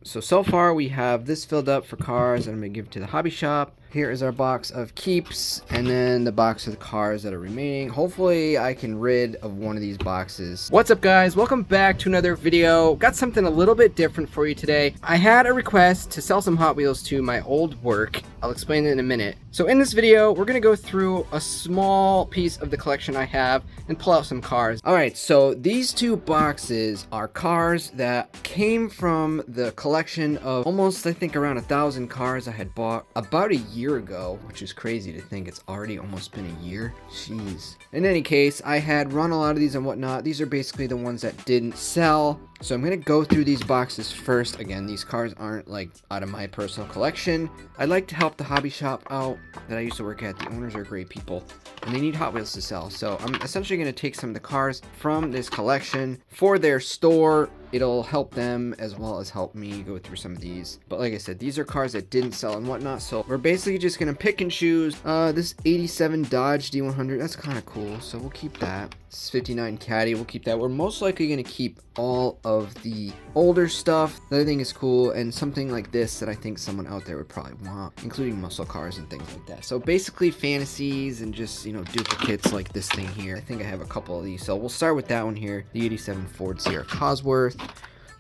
So far we have this filled up for cars that I'm going to give to the hobby shop. Here is our box of keeps, and then the box of the cars that are remaining. Hopefully I can rid of one of these boxes. What's up guys, welcome back to another video. Got something a little bit different for you today. I had a request to sell some Hot Wheels to my old work. I'll explain it in a minute. So in this video, we're gonna go through a small piece of the collection I have and pull out some cars. Alright, so these two boxes are cars that came from the collection of almost, I think, around 1,000 cars I had bought about a year ago, which is crazy to think it's already almost been a year. Jeez. In any case, I had run a lot of these and whatnot. These are basically the ones that didn't sell. So I'm gonna go through these boxes first. Again, these cars aren't like out of my personal collection. I'd like to help the hobby shop out that I used to work at. The owners are great people and they need Hot Wheels to sell. So I'm essentially gonna take some of the cars from this collection for their store. It'll help them as well as help me go through some of these. But like I said, these are cars that didn't sell and whatnot. So we're basically just gonna pick and choose. This 87 Dodge D100, that's kind of cool. So we'll keep that. This 59 Caddy, we'll keep that. We're most likely gonna keep all of the older stuff that I think is cool, and something like this that I think someone out there would probably want, including muscle cars and things like that. So basically fantasies and just, you know, duplicates like this thing here. I think I have a couple of these. So we'll start with that one here, the 87 Ford Sierra Cosworth.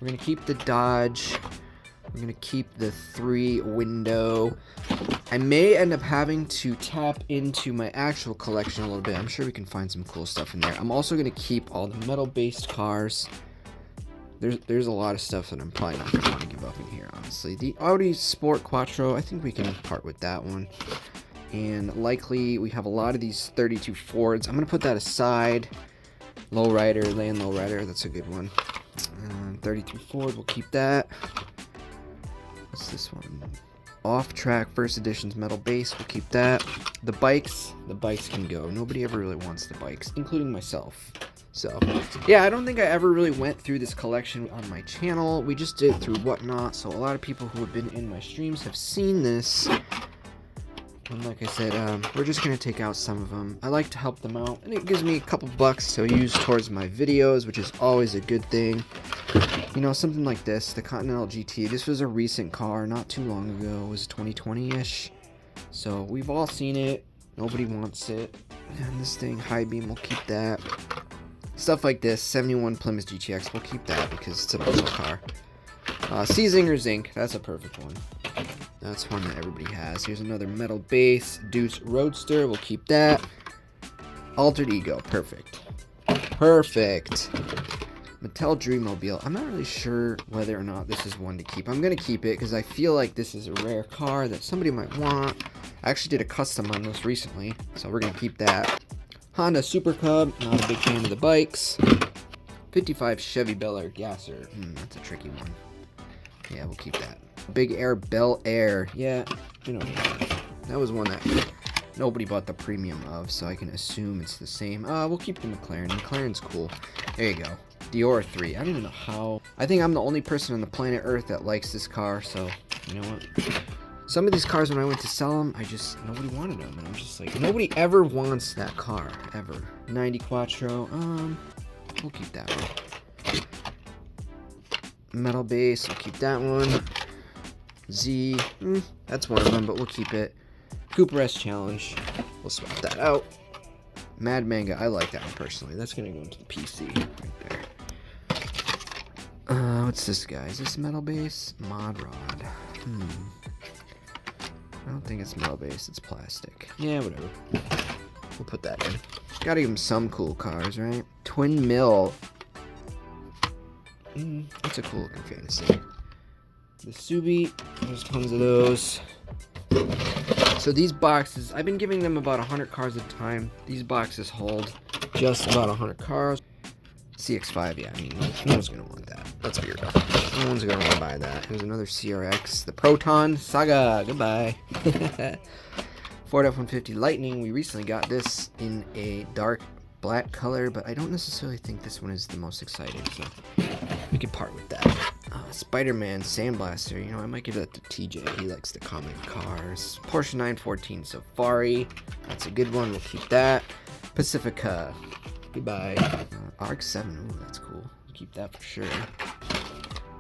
We're gonna keep the Dodge. We're gonna keep the 3-window. I may end up having to tap into my actual collection a little bit. I'm sure we can find some cool stuff in there. I'm also gonna keep all the metal-based cars. There's a lot of stuff that I'm probably not gonna want to give up in here, honestly. The Audi Sport Quattro, I think we can part with that one. And likely we have a lot of these 32 Fords. I'm gonna put that aside. Lowrider, Land Lowrider, that's a good one. 33 Ford, we'll keep that. What's this one? Off-track First Editions metal base, we'll keep that. The bikes can go. Nobody ever really wants the bikes, including myself. So, yeah, I don't think I ever really went through this collection on my channel. We just did it through Whatnot, so a lot of people who have been in my streams have seen this. And like I said, we're just going to take out some of them. I like to help them out, and it gives me a couple bucks to use towards my videos, which is always a good thing. You know, something like this, the Continental GT. This was a recent car, not too long ago. It was 2020-ish. So we've all seen it. Nobody wants it. And this thing, high beam, we'll keep that. Stuff like this, 71 Plymouth GTX, we'll keep that because it's a muscle car. Seazinger Zinc, that's a perfect one. That's one that everybody has. Here's another metal base, Deuce Roadster, we'll keep that. Altered Ego, perfect. Perfect. Mattel Dreammobile, I'm not really sure whether or not this is one to keep. I'm going to keep it because I feel like this is a rare car that somebody might want. I actually did a custom on this recently, so we're going to keep that. Honda Super Cub, not a big fan of the bikes. 55 Chevy Bel Air Gasser, that's a tricky one. Yeah, we'll keep that. Big Air Bel Air, yeah, you know, that was one that nobody bought the premium of, so I can assume it's the same. We'll keep the McLaren. McLaren's cool. There you go. Dior 3. I don't even know how. I think I'm the only person on the planet Earth that likes this car, so you know what? Some of these cars, when I went to sell them, nobody wanted them, and I'm just like, nobody ever wants that car, ever. 90 Quattro, we'll keep that one. Metal base, we'll keep that one. Z, that's one of them, but we'll keep it. Cooper S Challenge, we'll swap that out. Mad Manga, I like that one personally. That's gonna go into the PC right there. What's this guy? Is this metal base? Mod Rod. I don't think it's metal base, it's plastic. Yeah, whatever. We'll put that in. Gotta give him some cool cars, right? Twin Mill. That's a cool looking fantasy. The Subi, there's tons of those. So these boxes, I've been giving them about 100 cars at a time. These boxes hold just about 100 cars. CX-5, yeah, I mean, no one's gonna want that. That's weird. No one's gonna want to buy that. Here's another CRX, the Proton Saga. Goodbye. Ford F-150 Lightning. We recently got this in a dark black color, but I don't necessarily think this one is the most exciting, so we could part with that. Spider-Man Sandblaster. You know, I might give that to TJ. He likes the comic cars. Porsche 914 Safari. That's a good one. We'll keep that. Pacifica. Goodbye. RX-7. Ooh, that's cool. Keep that for sure.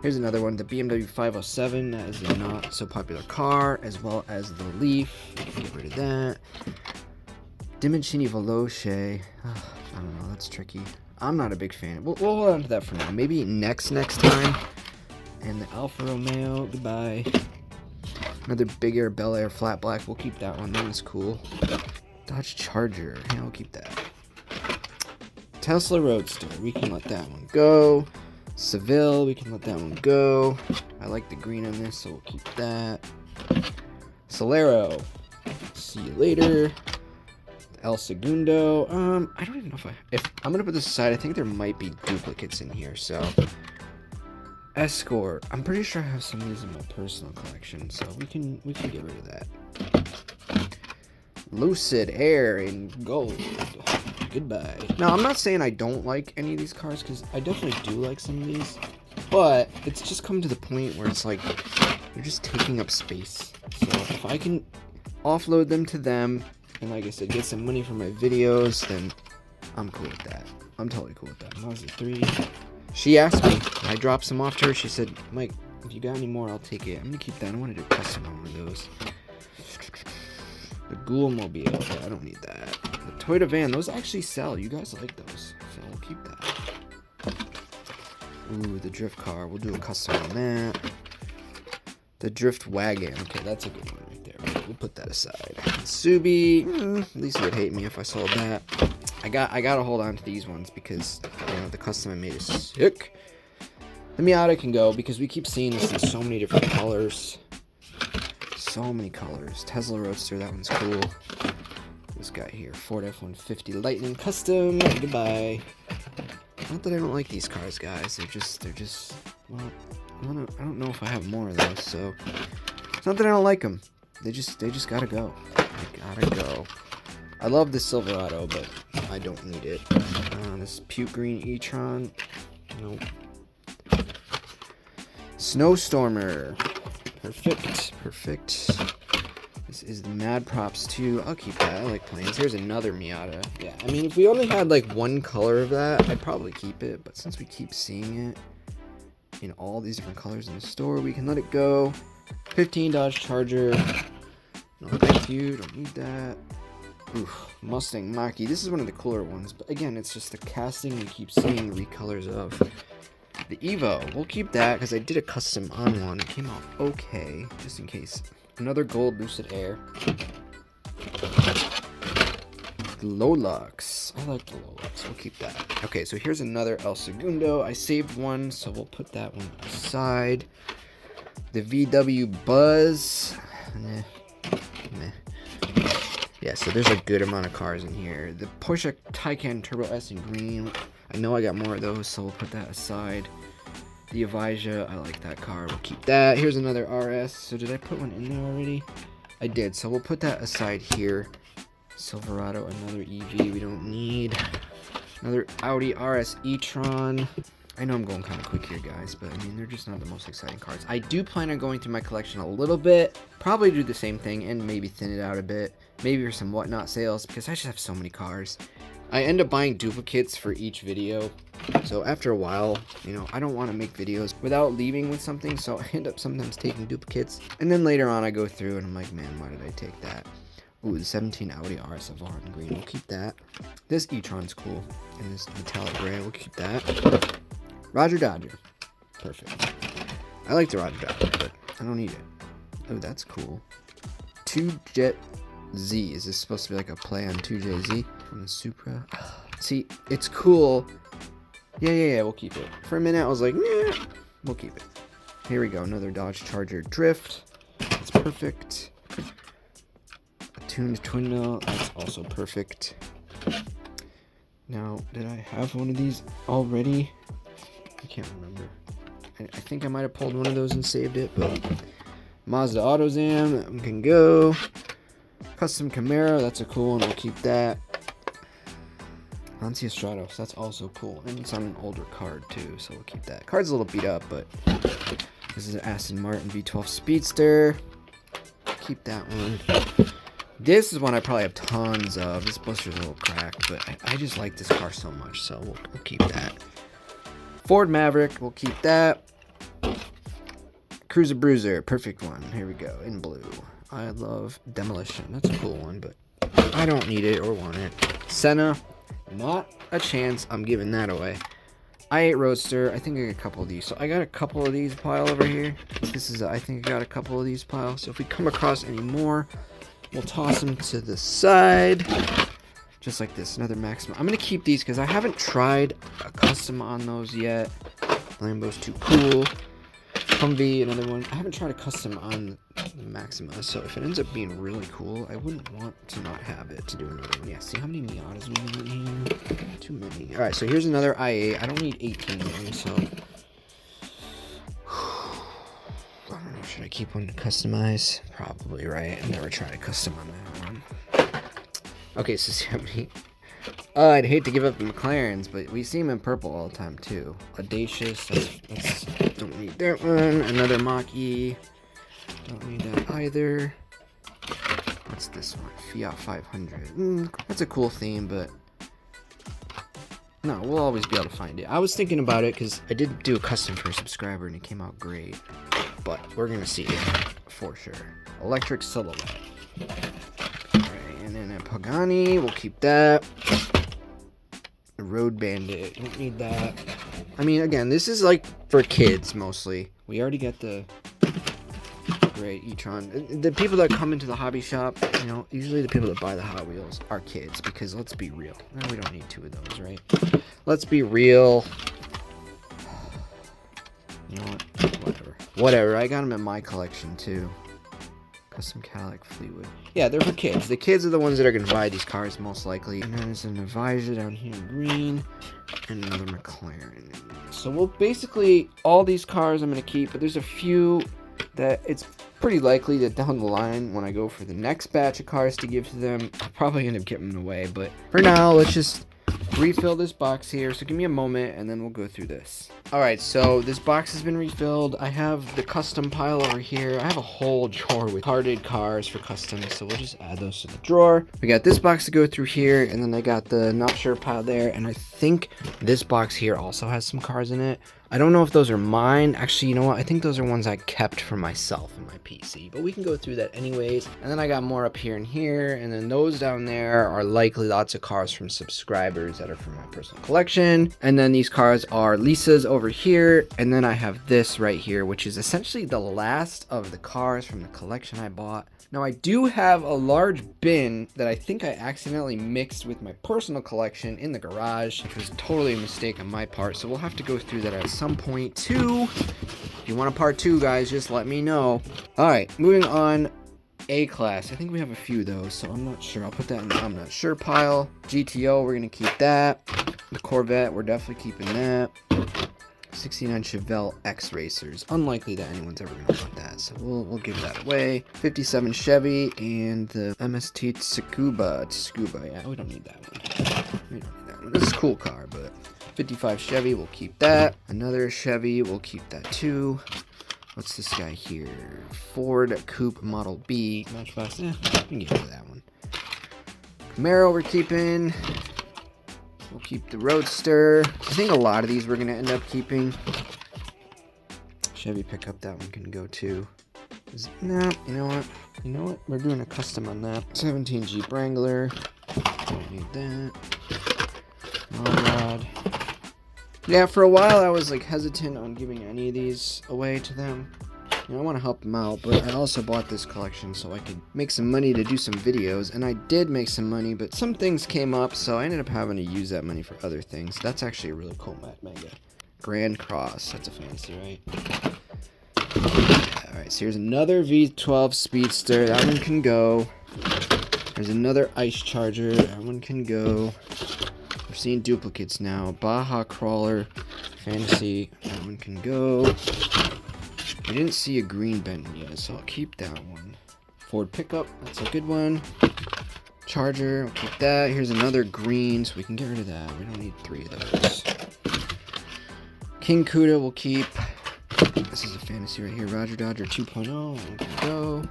Here's another one, the BMW 507. That is a not so popular car, as well as the Leaf. We can get rid of that. Dimensioni Veloce. I don't know, that's tricky. I'm not a big fan. We'll hold on to that for now. Maybe next time. And the Alfa Romeo, goodbye. Another bigger Bel Air flat black. We'll keep that one. That one's cool. Dodge Charger. Yeah, we'll keep that. Tesla Roadster. We can let that one go. Seville. We can let that one go. I like the green on this, so we'll keep that. Solero. See you later. El Segundo. I don't even know if I'm gonna put this aside. I think there might be duplicates in here, so. Escort. I'm pretty sure I have some of these in my personal collection, so we can get rid of that. Lucid Air in gold. Goodbye. Now, I'm not saying I don't like any of these cars, because I definitely do like some of these, but it's just come to the point where it's like they're just taking up space. So if I can offload them to them, and like I said, get some money for my videos, then I'm cool with that. I'm totally cool with that. Mazda 3. She asked me. I dropped some off to her. She said, Mike, if you got any more, I'll take it. I'm going to keep that. I want to do a custom on one of those. The Ghoulmobile. Okay, I don't need that. The Toyota van. Those actually sell. You guys like those. So we'll keep that. Ooh, the drift car. We'll do a custom on that. The drift wagon. Okay, that's a good one right there. We'll put that aside. Subi. At least he would hate me if I sold that. I gotta hold on to these ones because, you know, the custom I made is sick. The Miata can go because we keep seeing this in so many different colors. So many colors. Tesla Roadster, that one's cool. This guy here, Ford F-150 Lightning Custom. Goodbye. Not that I don't like these cars, guys. They're just. Well, I don't know if I have more of those. So it's not that I don't like them. They just gotta go. They gotta go. I love the Silverado, but I don't need it. This puke green e-tron. Nope. Snowstormer. Perfect. This is the Mad Props 2. I'll keep that. I like planes. Here's another Miata. Yeah, I mean, if we only had like one color of that, I'd probably keep it. But since we keep seeing it in all these different colors in the store, we can let it go. 15 Dodge Charger. No, thank you. Don't need that. Oof, Mustang Mach-E. This is one of the cooler ones, but again, it's just the casting we keep seeing recolors of. The Evo, we'll keep that because I did a custom on one. It came out okay, just in case. Another gold Lucid Air. The Lolux. I like the Lolux. We'll keep that. Okay, so here's another El Segundo. I saved one, so we'll put that one aside. The VW Buzz. Meh. Yeah, so there's a good amount of cars in here. The Porsche Taycan Turbo S in green. I know I got more of those, so we'll put that aside. The Avija, I like that car. We'll keep that. Here's another RS. So did I put one in there already? I did, so we'll put that aside here. Silverado, another EV we don't need. Another Audi RS e-tron. I know I'm going kind of quick here, guys, but I mean, they're just not the most exciting cars. I do plan on going through my collection a little bit. Probably do the same thing and maybe thin it out a bit. Maybe for some whatnot sales because I just have so many cars. I end up buying duplicates for each video. So after a while, you know, I don't want to make videos without leaving with something. So I end up sometimes taking duplicates. And then later on I go through and I'm like, man, why did I take that? Ooh, the 17 Audi RS Avant in green. We'll keep that. This e-tron's cool. And this metallic gray. We'll keep that. Roger Dodger. Perfect. I like the Roger Dodger, but I don't need it. Oh, that's cool. 2Jet Z. Is this supposed to be like a play on 2JZ from the Supra? See, it's cool. Yeah, we'll keep it. For a minute, I was like, nah, we'll keep it. Here we go. Another Dodge Charger Drift. That's perfect. A tuned twin mill. That's also perfect. Now, did I have one of these already? I can't remember. I think I might have pulled one of those and saved it, but Mazda AutoZam, that one can go. Custom Camaro, that's a cool one, we'll keep that. Lancia Stratos, that's also cool, and it's on an older card too, so we'll keep that. Card's a little beat up, but this is an Aston Martin V12 Speedster. Keep that one. This is one I probably have tons of. This blister's a little cracked, but I just like this car so much, so we'll keep that. Ford Maverick, we'll keep that. Cruiser Bruiser, perfect one. Here we go, in blue. I love Demolition. That's a cool one, but I don't need it or want it. Senna, not a chance. I'm giving that away. I8 Roadster. I think I got a couple of these. So I got a couple of these pile over here. I think I got a couple of these pile. So if we come across any more, we'll toss them to the side. Just like this. Another Maxima. I'm going to keep these because I haven't tried a custom on those yet. Lambo's too cool. Humvee, another one. I haven't tried a custom on the Maxima, so if it ends up being really cool, I wouldn't want to not have it to do another one. Yeah, see how many Miatas we have in here? Too many. Alright, so here's another i8. I don't need 18 of them, so... I don't know, should I keep one to customize? Probably, right? I've never tried a custom on that one. Okay, so see how many... I'd hate to give up the McLarens, but we see them in purple all the time, too. Audacious, don't need that one. Another Mach-E. Don't need that either. What's this one? Fiat 500. That's a cool theme, but... No, we'll always be able to find it. I was thinking about it, because I did do a custom for a subscriber, and it came out great. But we're going to see it, for sure. Electric Silhouette. And then a Pagani, we'll keep that. A Road Bandit, don't need that. I mean, again, this is like for kids mostly. We already got the great e-tron. The people that come into the hobby shop, you know, usually the people that buy the Hot Wheels are kids, because let's be real. No, we don't need two of those, right? Let's be real. You know what? Whatever. I got them in my collection too. Custom Cadillac Fleetwood. Yeah, they're for kids. The kids are the ones that are going to buy these cars most likely. And then there's an Advisor down here in green. And another McLaren. So we'll basically, all these cars I'm going to keep. But there's a few that it's pretty likely that down the line, when I go for the next batch of cars to give to them, I'll probably end up giving them away. But for now, let's just refill this box here. So give me a moment and then we'll go through this. Alright, so this box has been refilled. I have the custom pile over here. I have a whole drawer with carded cars for custom, so we'll just add those to the drawer. We got this box to go through here, and then I got the not sure pile there, and I think this box here also has some cars in it. I don't know if those are mine. Actually, you know what? I think those are ones I kept for myself in my PC, but we can go through that anyways. And then I got more up here and here, and then those down there are likely lots of cars from subscribers that are from my personal collection. And then these cars are Lisa's over here, and then I have this right here, which is essentially the last of the cars from the collection I bought. Now I do have a large bin that I think I accidentally mixed with my personal collection in the garage, which was totally a mistake on my part, so we'll have to go through that at some point too. If you want a part 2, guys, just let me know. Alright, moving on. A-Class. I think we have a few though, so I'm not sure. I'll put that in the I'm not sure pile. GTO, we're going to keep that. The Corvette, we're definitely keeping that. 69 Chevelle X Racers. Unlikely that anyone's ever gonna want that, so we'll give that away. 57 Chevy and the MST Tsukuba. Yeah, we don't need that one. We don't need that one. This is a cool car, but 55 Chevy, we'll keep that. Another Chevy, we'll keep that too. What's this guy here? Ford Coupe Model B. Matchbox. We can get rid of that one. Camaro, we're keeping. We'll keep the Roadster. I think a lot of these we're going to end up keeping. Chevy pickup, that one can go too. No, you know what? You know what? We're doing a custom on that. 17 Jeep Wrangler. Don't need that. Monrod. Yeah, for a while I was like hesitant on giving any of these away to them. You know, I want to help them out, but I also bought this collection so I could make some money to do some videos, and I did make some money, but some things came up, so I ended up having to use that money for other things. That's actually a really cool Mega. Grand Cross, that's a fancy, right? Alright, so here's another V12 Speedster, that one can go. There's another Ice Charger, that one can go. We're seeing duplicates now. Baja Crawler, Fantasy, that one can go. I didn't see a green Benton yet, so I'll keep that one. Ford pickup, that's a good one. Charger, we'll keep that. Here's another green, so we can get rid of that. We don't need 3 of those. King Cuda we'll keep. This is a fantasy right here. Roger Dodger 2.0, we can go.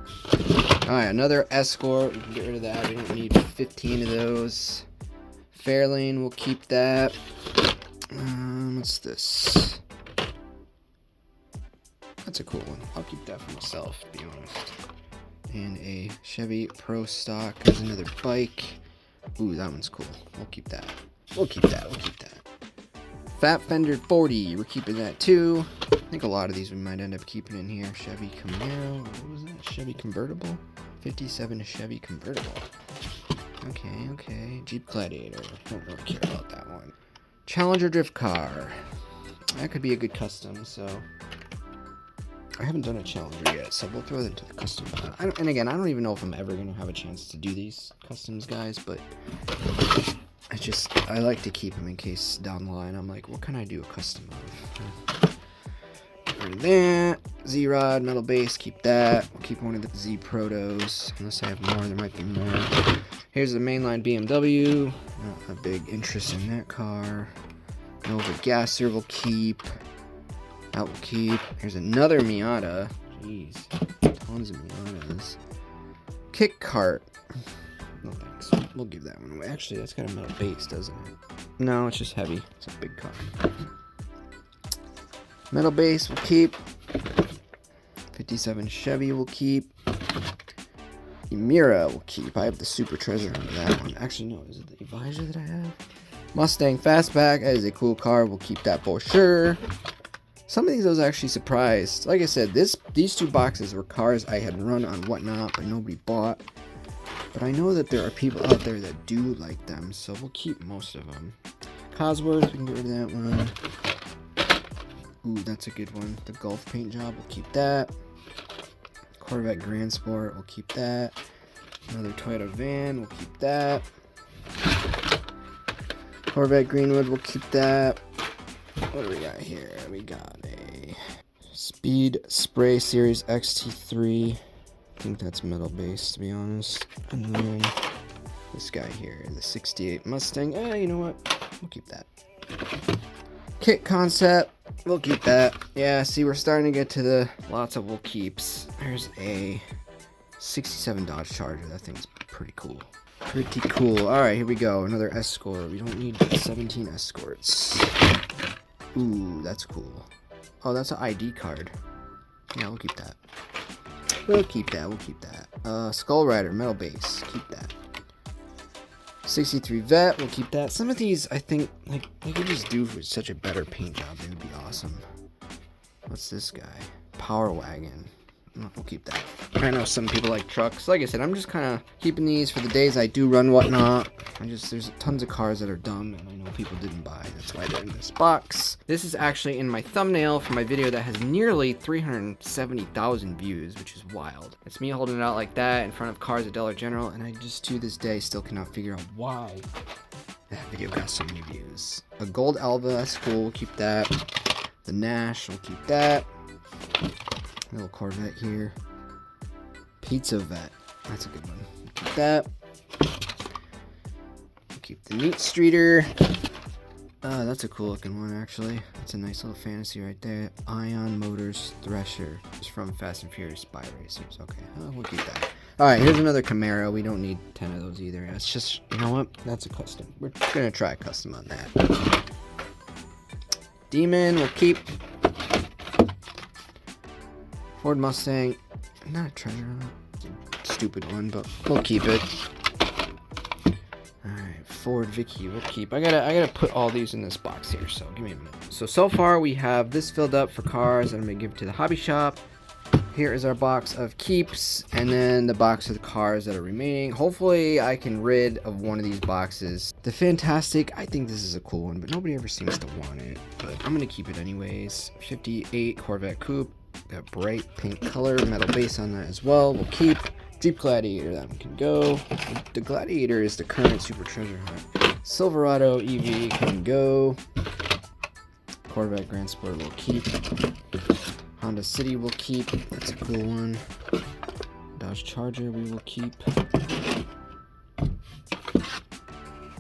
Alright, another Escort, we can get rid of that. We don't need 15 of those. Fairlane, we'll keep that. What's this? That's a cool one. I'll keep that for myself, to be honest. And a Chevy Pro Stock. There's another bike. Ooh, that one's cool. We'll keep that. We'll keep that. Fat Fender 40. We're keeping that too. I think a lot of these we might end up keeping in here. Chevy Camaro. What was that? Chevy Convertible? 57 Chevy Convertible. Okay. Jeep Gladiator. Don't really care about that one. Challenger Drift Car. That could be a good custom, so... I haven't done a Challenger yet, so we'll throw that into the custom. And again, I don't even know if I'm ever going to have a chance to do these customs, guys, but I like to keep them in case down the line I'm like, what can I do a custom of? Get rid of that. Z-Rod, metal base, keep that. We'll keep one of the Z Protos, unless I have more, there might be more. Here's the mainline BMW. Not a big interest in that car. Nova Gasser will keep. That will keep. Here's another Miata. Jeez. Tons of Miatas. Kick cart. No thanks. We'll give that one away. Actually, that's got a metal base, doesn't it? No, it's just heavy. It's a big car. Metal base will keep. 57 Chevy will keep. Emira will keep. I have the super treasure under that one. Actually, no. Is it the Evija that I have? Mustang Fastback. That is a cool car. We'll keep that for sure. Some of these I was actually surprised. Like I said, these two boxes were cars I had run on Whatnot, but nobody bought. But I know that there are people out there that do like them, so we'll keep most of them. Cosworth, we can get rid of that one. Ooh, that's a good one. The Gulf paint job, we'll keep that. Corvette Grand Sport, we'll keep that. Another Toyota van, we'll keep that. Corvette Greenwood, we'll keep that. What do we got here? We got a Speed Spray Series XT3. I think that's metal base, to be honest. And then this guy here, the 68 Mustang. You know what? We'll keep that. Kit Concept. We'll keep that. Yeah, see, we're starting to get to the lots of we'll keeps. There's a 67 Dodge Charger. That thing's pretty cool. Pretty cool. Alright, here we go. Another Escort. We don't need 17 Escorts. Ooh, that's cool. Oh, that's an ID card. Yeah, we'll keep that. We'll keep that. Skull Rider, metal base. Keep that. 63 Vet, we'll keep that. Some of these, I think, like, they could just do for such a better paint job. They would be awesome. What's this guy? Power Wagon. We'll keep that. I know some people like trucks. Like I said, I'm just kind of keeping these for the days I do run Whatnot. There's tons of cars that are dumb, and I know people didn't buy. That's why they're in this box. This is actually in my thumbnail for my video that has nearly 370,000 views, which is wild. It's me holding it out like that in front of cars at Dollar General, and I just to this day still cannot figure out why that video got so many views. A gold Alva, that's cool. We'll keep that. The Nash, we'll keep that. Little Corvette here. Pizza Vet. That's a good one. We'll keep that. We'll keep the Neat Streeter. That's a cool looking one, actually. That's a nice little fantasy right there. Ion Motors Thresher. It's from Fast and Furious Spy Racers. Okay, we'll keep that. Alright, here's another Camaro. We don't need 10 of those either. It's just, you know what? That's a custom. We're going to try a custom on that. Demon, we'll keep. Ford Mustang, not a treasure hunt. It's a stupid one, but we'll keep it. Alright, Ford Vicky, we'll keep. I gotta put all these in this box here, so give me a minute. So far we have this filled up for cars that I'm gonna give to the hobby shop. Here is our box of keeps, and then the box of the cars that are remaining. Hopefully I can rid of one of these boxes. The Fantastic, I think this is a cool one, but nobody ever seems to want it. But I'm gonna keep it anyways. 58 Corvette Coupe. Got bright pink color, metal base on that as well. We'll keep. Jeep Gladiator, that one can go. The Gladiator is the current super treasure hunt. Silverado EV can go. Corvette Grand Sport will keep. Honda City will keep. That's a cool one. Dodge Charger we will keep.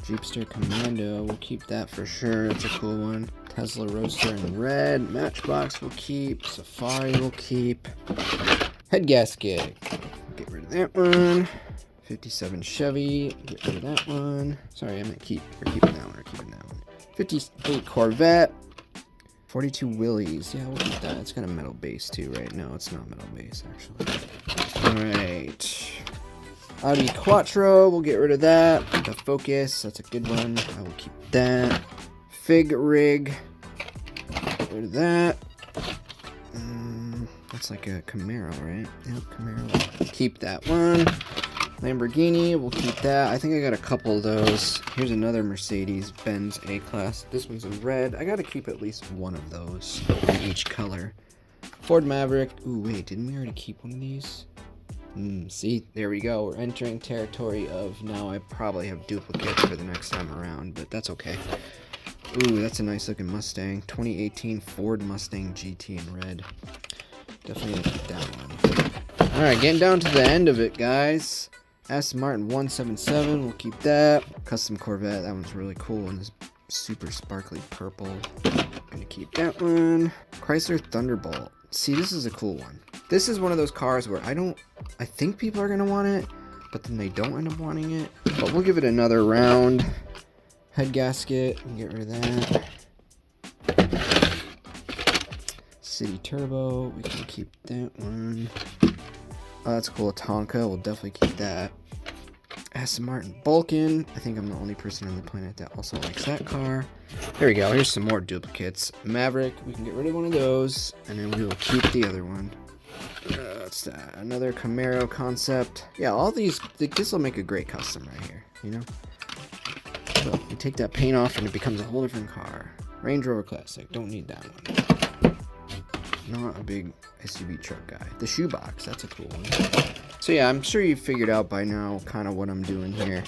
Jeepster Commando, we'll keep that for sure. That's a cool one. Tesla Roadster in red. Matchbox will keep. Safari will keep. Head gasket. Get rid of that one. 57 Chevy. Get rid of that one. Sorry, I meant keep. We're keeping that one. 58 Corvette. 42 Willies. Yeah, we'll keep that. It's got a metal base too, right? No, it's not metal base, actually. Alright. Audi Quattro, we'll get rid of that. The Focus, that's a good one. I will keep that. Fig Rig. Get rid of that. That's like a Camaro, right? Yep, Camaro. Keep that one. Lamborghini, we'll keep that. I think I got a couple of those. Here's another Mercedes-Benz A-Class. This one's in red. I gotta keep at least one of those in each color. Ford Maverick. Ooh, wait, didn't we already keep one of these? See, there we go. We're entering territory of now I probably have duplicates for the next time around, but that's okay. Ooh, that's a nice looking Mustang. 2018 Ford Mustang GT in red. Definitely gonna keep that one. Alright, getting down to the end of it, guys. Aston Martin 177, we'll keep that. Custom Corvette, that one's really cool and is super sparkly purple. Gonna keep that one. Chrysler Thunderbolt. See, this is a cool one. This is one of those cars where I think people are gonna want it, but then they don't end up wanting it. But we'll give it another round. Head gasket, we'll get rid of that. City Turbo, we can keep that one. Oh, that's cool. Tonka, we'll definitely keep that. Aston Martin Vulcan. I think I'm the only person on the planet that also likes that car. There we go. Here's some more duplicates. Maverick, we can get rid of one of those, and then we will keep the other one. What's that? Another Camaro concept. Yeah, all these, this will make a great custom right here, you know? So you take that paint off and it becomes a whole different car. Range Rover Classic, don't need that one. Not a big SUV truck guy. The shoebox, that's a cool one. So yeah, I'm sure you figured out by now kind of what I'm doing here.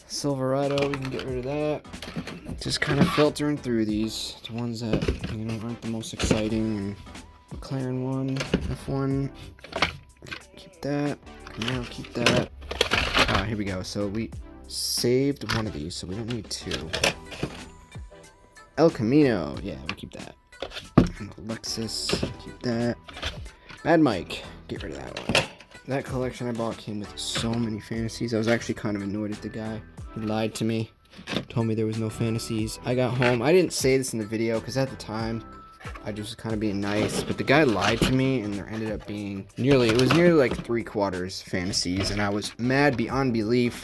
Silverado, we can get rid of that. Just kind of filtering through these. The ones that, you know, aren't the most exciting. McLaren one, F1, keep that. Camaro, keep that. Here we go. So we saved one of these, so we don't need two. El Camino, yeah, we'll keep that. Lexus, keep that. Mad Mike, get rid of that one. That collection I bought came with so many fantasies. I was actually kind of annoyed at the guy. He lied to me, told me there was no fantasies. I got home. I didn't say this in the video because at the time I just was kind of being nice, but the guy lied to me and there ended up being nearly like 3/4 fantasies, and I was mad beyond belief.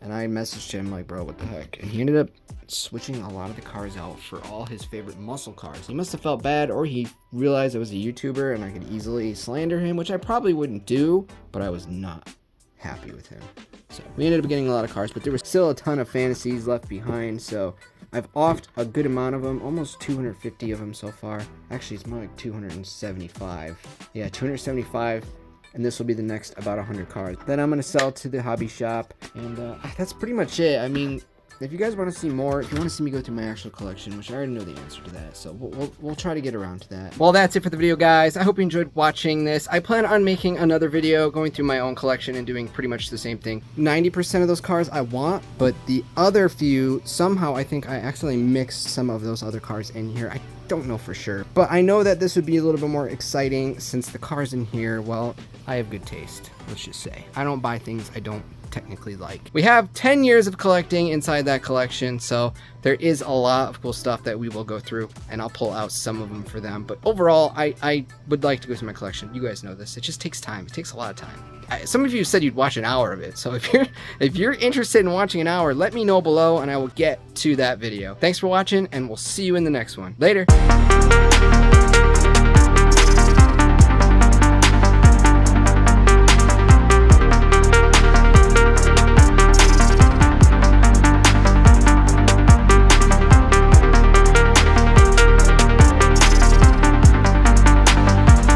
And I messaged him like, bro, what the heck? And he ended up switching a lot of the cars out for all his favorite muscle cars. He must have felt bad, or he realized I was a YouTuber and I could easily slander him, which I probably wouldn't do, but I was not happy with him. So we ended up getting a lot of cars, but there was still a ton of fantasies left behind. So I've offed a good amount of them, almost 250 of them so far. Actually, it's more like 275. Yeah, 275. And this will be the next about 100 cars. Then I'm going to sell to the hobby shop. And that's pretty much it. I mean, if you guys want to see more, if you want to see me go through my actual collection, which I already know the answer to that, so we'll try to get around to that. Well, that's it for the video, guys. I hope you enjoyed watching this. I plan on making another video going through my own collection and doing pretty much the same thing. 90% of those cars I want, but the other few, somehow I think I accidentally mixed some of those other cars in here. I don't know for sure, but I know that this would be a little bit more exciting since the cars in here, well, I have good taste, let's just say. I don't buy things I don't technically like. We have 10 years of collecting inside that collection, so there is a lot of cool stuff that we will go through, and I'll pull out some of them for them. But overall, I would like to go through my collection. You guys know this. It just takes time. It takes a lot of time. Some of you said you'd watch an hour of it, so if you're interested in watching an hour, let me know below and I will get to that video. Thanks for watching, and we'll see you in the next one. Later.